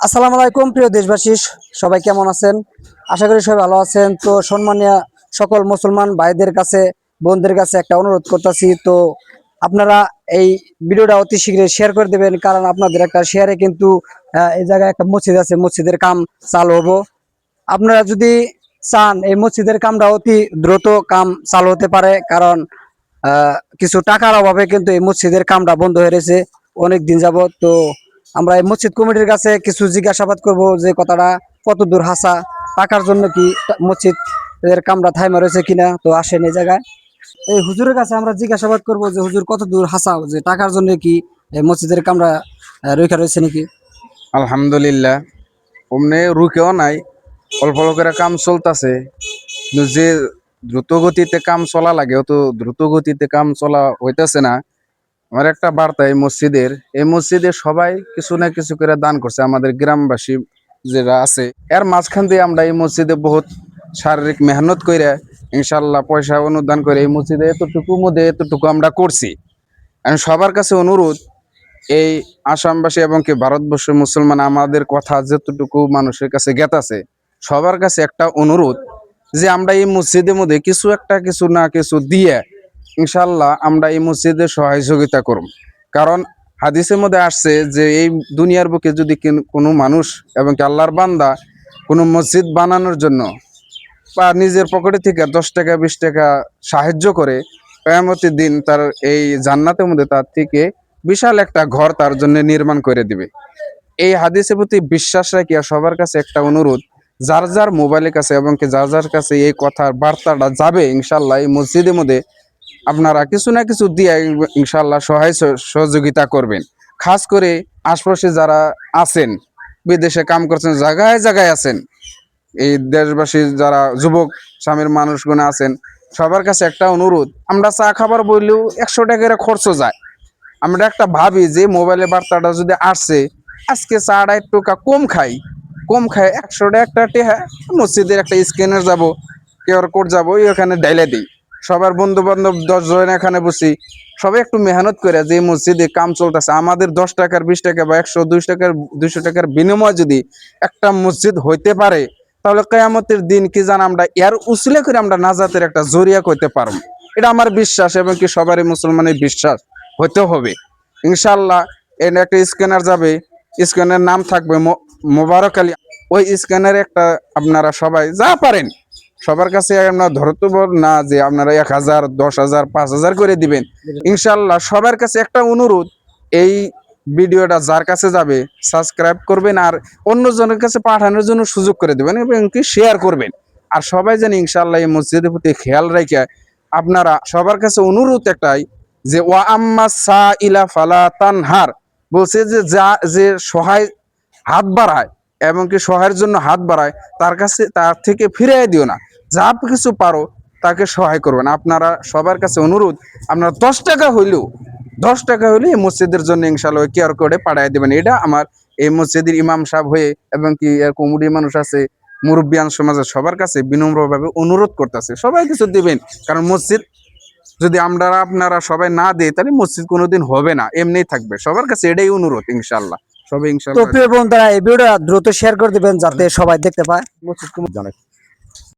আসসালামু আলাইকুম প্রিয় দেশবাসী, সবাই কেমন আছেন? আশা করি সবাই ভালো আছেন। তো সম্মানীয় সকল মুসলমান ভাইদের কাছে, বোনদের কাছে একটা অনুরোধ করতেছি, তো আপনারা এই ভিডিওটা অতি শীঘ্রই শেয়ার করে দেবেন, কারণ আপনাদের একটা শেয়ারে কিন্তু এই জায়গায় একটা মসজিদ আছে, মসজিদের কাম চালু হবো। আপনারা যদি চান এই মসজিদের কামটা অতি দ্রুত কাম চালু হতে পারে, কারণ কিছু টাকার অভাবে কিন্তু এই মসজিদের কামটা বন্ধ হয়ে রয়েছে অনেক দিন যাবত। তো আমরা এই মসজিদ কমিটির কাছে কিছু জিজ্ঞাসাবাদ করব যে কথাটা কত দূর হাসা, টাকার জন্য কি মসজিদের কামটা থাইমা রয়েছে কিনা। তো আসেন এই জায়গায় এই হুজুরের কাছে আমরা জিজ্ঞাসাবাদ করব যে হুজুর কত দূর হাসা, যে টাকার জন্য কি এই মসজিদের কামটা রক্ষা রয়েছে নাকি। আলহামদুলিল্লাহ, অমনে রুকেও নাই, অল্প অল্প করে কাম চলতেছে। যে দ্রুত গতিতে কাম চলা লাগে, অত দ্রুত গতিতে কাম চলা হইতেছে না। আমার একটা বার্তা এই মসজিদে সবাই কিছু না কিছু করে দান করছে, আমাদের গ্রামবাসী যারা আছে। এর মাঝখান দিয়ে আমরা এই মসজিদে বহুত শারীরিক মেহনত করে ইনশাল্লাহ পয়সা অনুদান করে এই মসজিদে এতটুকু মধ্যে এতটুকু আমরা করছি। আমি সবার কাছে অনুরোধ, এই আসামবাসী এবং কি ভারতবর্ষের মুসলমান আমাদের কথা যতটুকু মানুষের কাছে গেতাছে, সবার কাছে একটা অনুরোধ যে আমরা এই মসজিদের মধ্যে কিছু না কিছু দিয়ে ইনশাল্লাহ আমরা এই মসজিদের সহযোগিতা করব। কারণ হাদিসের মধ্যে আসছে যে এই দুনিয়ার বুকে যদি কোনো মানুষ এবং কি আল্লাহর বান্দা কোনো মসজিদ বানানোর জন্য বা নিজের পকেটে থেকে 10 টাকা 20 টাকা সাহায্য করে, কিয়ামতের দিন তার এই জান্নাতের মধ্যে তার থেকে বিশাল একটা ঘর তার জন্য নির্মাণ করে দিবে। এই হাদিসের প্রতি বিশ্বাস রাখিয়া সবার কাছে একটা অনুরোধ, যার যার মোবাইলের কাছে এবং কি যার যার কাছে এই কথার বার্তাটা যাবে, ইনশাল্লাহ এই মসজিদের মধ্যে আপনারা কিছু না কিছু দিয়ে ইনশাল্লাহ সহযোগিতা করবেন। খাস করে আশপাশে যারা আছেন, বিদেশে কাম করছেন, জায়গায় জায়গায় আছেন, এই দেশবাসী যারা যুবক স্বামীর মানুষগুলো আছেন, সবার কাছে একটা অনুরোধ, আমরা চা খাবার বললেও 100 টাকা খরচ যায়। আমরা একটা ভাবি যে মোবাইলে বার্তাটা যদি আসছে, আজকে চাটা একটু কম খাই 100 টাকা মসজিদের একটা স্ক্যানার যাব, কিউআর কোড যাবো, ওখানে ডাইলে দিই। সবার বন্ধু বান্ধব 10 জন এখানে বসি, সবাই একটু মেহনত করে যে মসজিদে কাম চলতেছে, আমাদের 10 টাকার 20 টাকা বা 100 200 টাকার 200 টাকার বিনিময়ে যদি একটা মসজিদ হইতে পারে, তাহলে কিয়ামতের দিন কি জান আমরা এর উসিলা করে আমরা নাজাতের একটা জরিয়া করতে পারবো। এটা আমার বিশ্বাস এবং কি সবারই মুসলমানের বিশ্বাস হতে হবে। ইনশাল্লাহ এর একটা স্ক্যানার যাবে, স্ক্যানের নাম থাকবে মোবারক আলী। ওই স্ক্যানারে একটা আপনারা সবাই যা পারেন, সবার কাছে আমরা ধরতবর না যে আপনারা 1000 10,000 5,000 করে দিবেন। ইনশাল্লাহ সবার কাছে একটা অনুরোধ, এই ভিডিওটা যার কাছে যাবে সাবস্ক্রাইব করবেন আর অন্যজনের কাছে পাঠানোর জন্য সুযোগ করে দেবেন এবং কি শেয়ার করবেন। আর সবাই যেন ইনশাল্লাহ এই মসজিদের প্রতি খেয়াল রেখে, আপনারা সবার কাছে অনুরোধ একটাই যে ওয়া আম্মা সা ইলা ফালা তানহার, বলছে যে যে সহায় হাত বাড়ায় এবং কি সহায়ের জন্য হাত বাড়ায়, তার থেকে ফিরিয়ে দিও না। যা কিছু পারো তাকে সহায় করবেন। আপনারা সবার কাছে অনুরোধ, আপনারা 10 টাকা হইলে এই মসজিদের জন্য ইনশাল্লাহ কিউআর কোডে পাঠিয়ে দেবেন। এটা আমার এই মসজিদের ইমাম সাহেব হয়ে এবং কি কমিটির মানুষ আছে, মুরব্বিয়ান সমাজের সবার কাছে বিনম্রভাবে অনুরোধ করতেছে, সবাই কিছু দিবেন। কারণ মসজিদ যদি আপনারা সবাই না দেয়, তাহলে মসজিদ কোনোদিন হবে না, এমনিই থাকবে। সবার কাছে এটাই অনুরোধ ইনশাল্লাহ। সবাই তো ইনশাল্লাহ প্রিয় বন্ধুরা, এই ভিডিওটা দ্রুত শেয়ার করে দিবেন যাতে সবাই দেখতে পায়। জানাই।